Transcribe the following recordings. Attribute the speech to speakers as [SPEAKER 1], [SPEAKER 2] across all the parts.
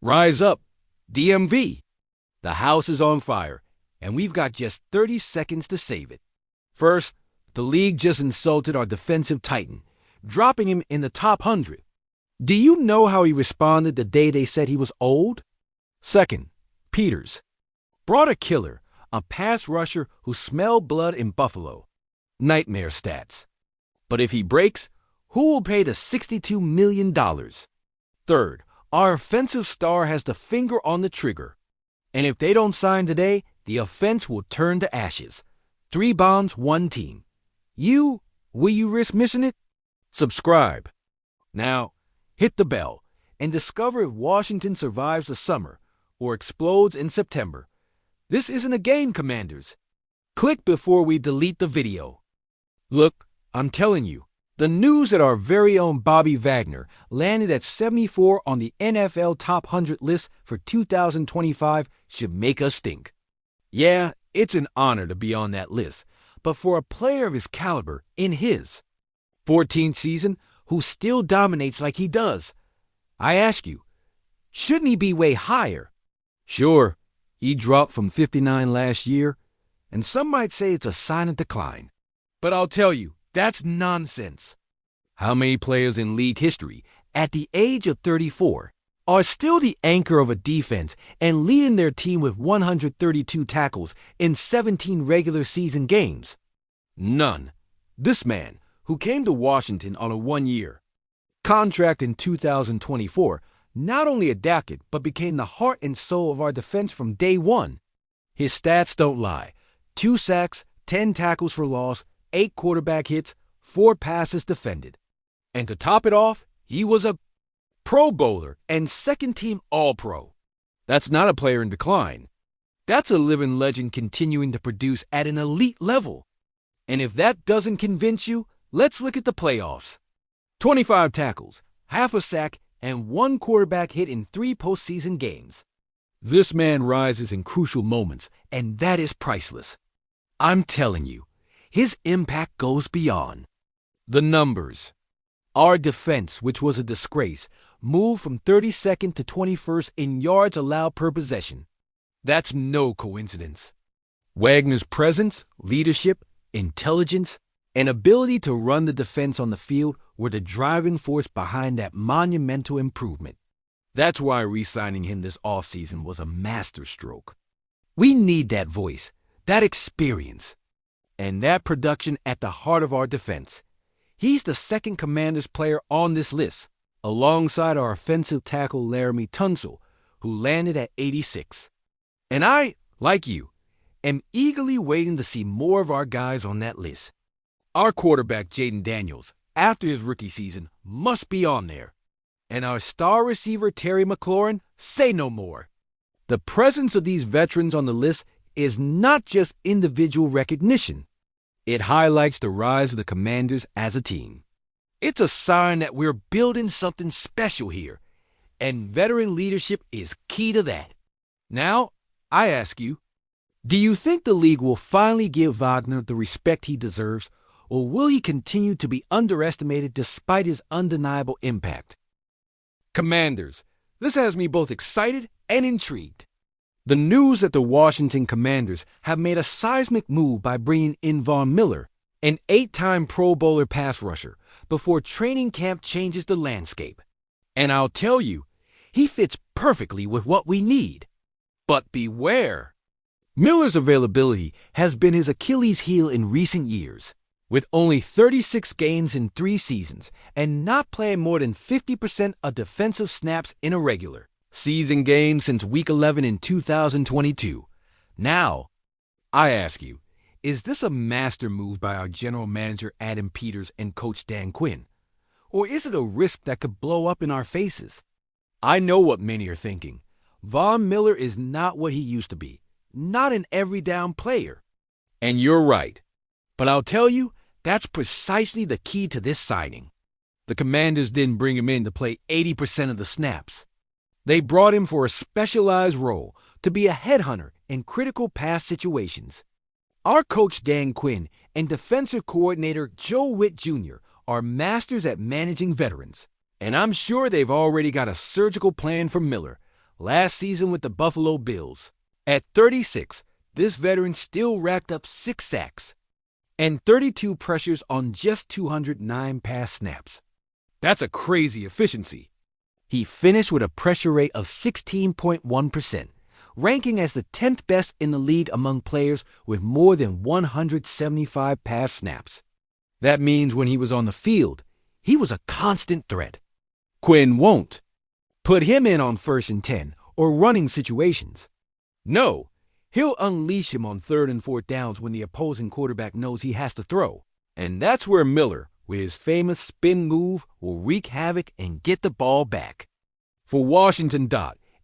[SPEAKER 1] Rise up, DMV. The house is on fire, and we've got just 30 seconds to save it. First, the league just insulted our defensive titan, dropping him in the top 100. Do you know how he responded the day they said he was old? Second, Peters. Brought a killer, a pass rusher who smelled blood in Buffalo. Nightmare stats. But if he breaks, who will pay the $62 million? Third, our offensive star has the finger on the trigger. And if they don't sign today, the offense will turn to ashes. 3 bombs, 1 team. Will you risk missing it? Subscribe. Now, hit the bell and discover if Washington survives the summer or explodes in September. This isn't a game, Commanders. Click before we delete the video. Look, I'm telling you, the news that our very own Bobby Wagner landed at 74 on the NFL Top 100 list for 2025 should make us think. Yeah, it's an honor to be on that list, but for a player of his caliber in his 14th season who still dominates like he does, I ask you, shouldn't he be way higher? Sure, he dropped from 59 last year, and some might say it's a sign of decline. But I'll tell you, that's nonsense. How many players in league history, at the age of 34, are still the anchor of a defense and leading their team with 132 tackles in 17 regular season games? None. This man, who came to Washington on a 1-year contract in 2024, not only adapted but became the heart and soul of our defense from day one. His stats don't lie. 2 sacks, 10 tackles for loss, 8 quarterback hits, 4 passes defended. And to top it off, he was a Pro Bowler and second-team All-Pro. That's not a player in decline. That's a living legend continuing to produce at an elite level. And if that doesn't convince you, let's look at the playoffs. 25 tackles, half a sack, and 1 quarterback hit in 3 postseason games. This man rises in crucial moments, and that is priceless. I'm telling you, his impact goes beyond. The numbers. Our defense, which was a disgrace, moved from 32nd to 21st in yards allowed per possession. That's no coincidence. Wagner's presence, leadership, intelligence, and ability to run the defense on the field were the driving force behind that monumental improvement. That's why re-signing him this offseason was a masterstroke. We need that voice, that experience, and that production at the heart of our defense. He's the second Commanders player on this list, alongside our offensive tackle Laramie Tunsil, who landed at 86. And I, like you, am eagerly waiting to see more of our guys on that list. Our quarterback Jaden Daniels, after his rookie season, must be on there. And our star receiver Terry McLaurin, say no more. The presence of these veterans on the list is not just individual recognition. It highlights the rise of the Commanders as a team. It's a sign that we're building something special here, and veteran leadership is key to that. Now, I ask you, do you think the league will finally give Wagner the respect he deserves, or will he continue to be underestimated despite his undeniable impact? Commanders, this has me both excited and intrigued. The news that the Washington Commanders have made a seismic move by bringing in Von Miller, an 8-time Pro Bowler pass rusher, before training camp changes the landscape. And I'll tell you, he fits perfectly with what we need. But beware! Miller's availability has been his Achilles heel in recent years. With only 36 games in 3 seasons and not playing more than 50% of defensive snaps in a regular season game since Week 11 in 2022. Now, I ask you, is this a master move by our general manager Adam Peters and coach Dan Quinn? Or is it a risk that could blow up in our faces? I know what many are thinking. Von Miller is not what he used to be, not an every-down player. And you're right. But I'll tell you, that's precisely the key to this signing. The Commanders didn't bring him in to play 80% of the snaps. They brought him for a specialized role, to be a headhunter in critical pass situations. Our coach Dan Quinn and defensive coordinator Joe Witt Jr. are masters at managing veterans, and I'm sure they've already got a surgical plan for Miller, last season with the Buffalo Bills. At 36, this veteran still racked up 6 sacks and 32 pressures on just 209 pass snaps. That's a crazy efficiency. He finished with a pressure rate of 16.1%, ranking as the 10th best in the league among players with more than 175 pass snaps. That means when he was on the field, he was a constant threat. Quinn won't put him in on 1st and 10 or running situations. No, he'll unleash him on 3rd and 4th downs when the opposing quarterback knows he has to throw. And that's where Miller, with his famous spin move, will wreak havoc and get the ball back. For Washington.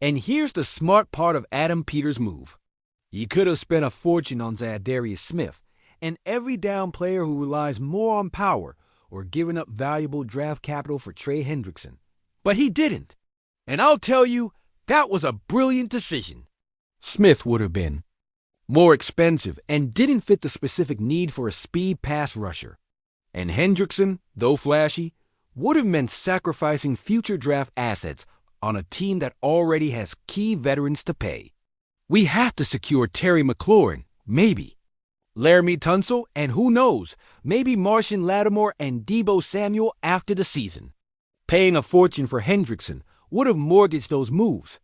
[SPEAKER 1] And here's the smart part of Adam Peters' move. He could have spent a fortune on Zadarius Smith, an every down player who relies more on power, or given up valuable draft capital for Trey Hendrickson. But he didn't. And I'll tell you, that was a brilliant decision. Smith would have been more expensive and didn't fit the specific need for a speed pass rusher. And Hendrickson, though flashy, would have meant sacrificing future draft assets on a team that already has key veterans to pay. We have to secure Terry McLaurin, maybe Laramie Tunsil, and who knows, maybe Martian Lattimore and Deebo Samuel after the season. Paying a fortune for Hendrickson would have mortgaged those moves.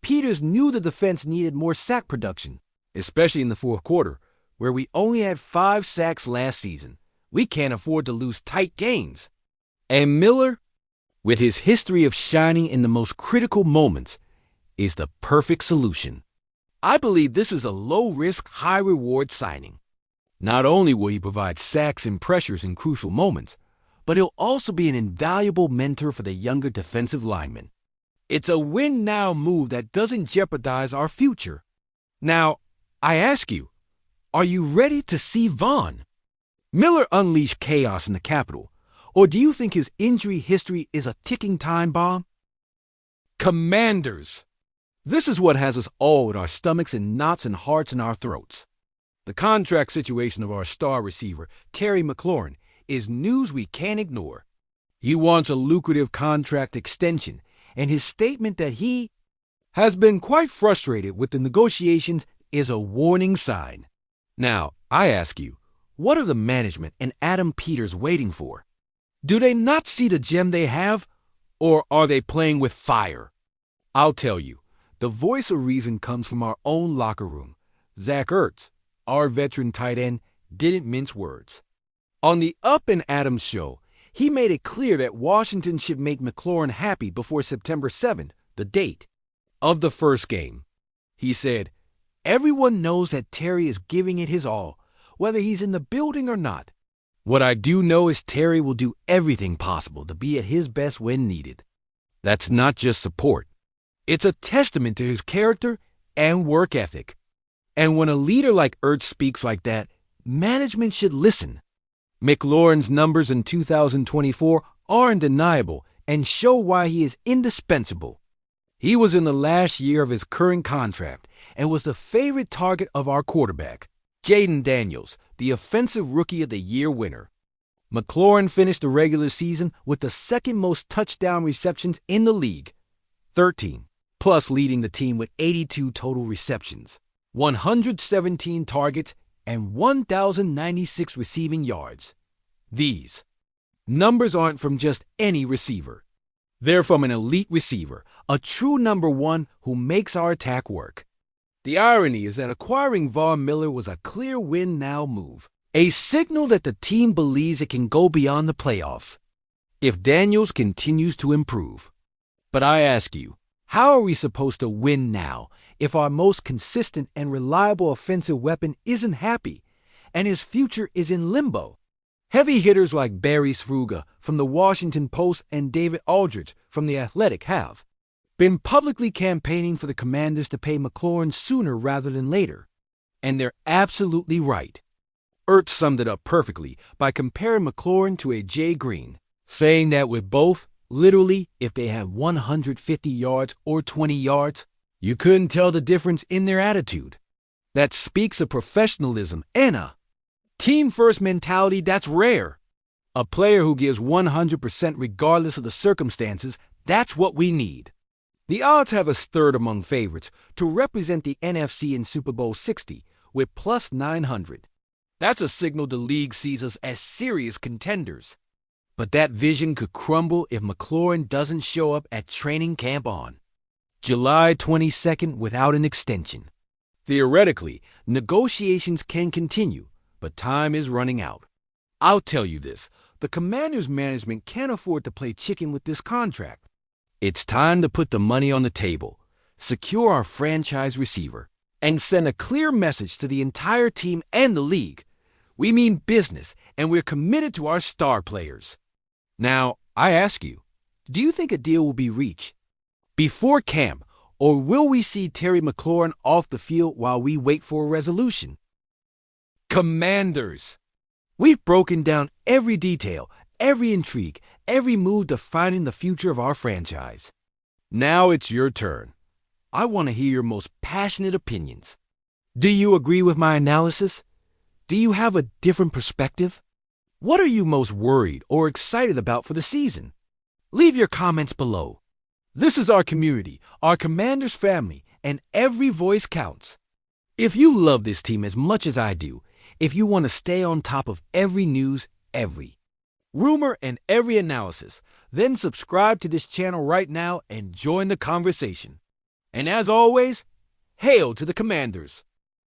[SPEAKER 1] Peters knew the defense needed more sack production, especially in the 4th quarter, where we only had 5 sacks last season. We can't afford to lose tight games. And Miller, with his history of shining in the most critical moments, is the perfect solution. I believe this is a low-risk, high-reward signing. Not only will he provide sacks and pressures in crucial moments, but he'll also be an invaluable mentor for the younger defensive linemen. It's a win-now move that doesn't jeopardize our future. Now, I ask you, are you ready to see Vaughn? Miller unleashed chaos in the Capitol, or do you think his injury history is a ticking time bomb? Commanders! This is what has us all with our stomachs in knots and hearts in our throats. The contract situation of our star receiver, Terry McLaurin, is news we can't ignore. He wants a lucrative contract extension, and his statement that he has been quite frustrated with the negotiations is a warning sign. Now, I ask you, what are the management and Adam Peters waiting for? Do they not see the gem they have, or are they playing with fire? I'll tell you, the voice of reason comes from our own locker room. Zach Ertz, our veteran tight end, didn't mince words. On the Up and Adams show, he made it clear that Washington should make McLaurin happy before September 7th, the date of the first game. He said, "Everyone knows that Terry is giving it his all, whether he's in the building or not. What I do know is Terry will do everything possible to be at his best when needed." That's not just support. It's a testament to his character and work ethic. And when a leader like Ertz speaks like that, management should listen. McLaurin's numbers in 2024 are undeniable and show why he is indispensable. He was in the last year of his current contract and was the favorite target of our quarterback, Jaden Daniels, the Offensive Rookie of the Year winner. McLaurin finished the regular season with the 2nd most touchdown receptions in the league, 13, plus leading the team with 82 total receptions, 117 targets, and 1,096 receiving yards. These numbers aren't from just any receiver. They're from an elite receiver, a true number 1 who makes our attack work. The irony is that acquiring Von Miller was a clear win-now move, a signal that the team believes it can go beyond the playoffs if Daniels continues to improve. But I ask you, how are we supposed to win now if our most consistent and reliable offensive weapon isn't happy and his future is in limbo? Heavy hitters like Barry Sruga from the Washington Post and David Aldridge from The Athletic have been publicly campaigning for the Commanders to pay McLaurin sooner rather than later. And they're absolutely right. Ertz summed it up perfectly by comparing McLaurin to a Jay Green, saying that with both, literally, if they had 150 yards or 20 yards, you couldn't tell the difference in their attitude. That speaks of professionalism and a team-first mentality that's rare. A player who gives 100% regardless of the circumstances, that's what we need. The odds have us third among favorites to represent the NFC in Super Bowl 60 with plus 900. That's a signal the league sees us as serious contenders. But that vision could crumble if McLaurin doesn't show up at training camp on July 22nd without an extension. Theoretically, negotiations can continue, but time is running out. I'll tell you this, the Commanders' management can't afford to play chicken with this contract. It's time to put the money on the table, secure our franchise receiver, and send a clear message to the entire team and the league. We mean business, and we're committed to our star players. Now, I ask you, do you think a deal will be reached before camp, or will we see Terry McLaurin off the field while we wait for a resolution? Commanders! We've broken down every detail, every intrigue, every move defining the future of our franchise. Now it's your turn. I want to hear your most passionate opinions. Do you agree with my analysis? Do you have a different perspective? What are you most worried or excited about for the season? Leave your comments below. This is our community, our Commanders family, and every voice counts. If you love this team as much as I do, if you want to stay on top of every news, every rumor, and every analysis, then subscribe to this channel right now and join the conversation. And as always, hail to the Commanders!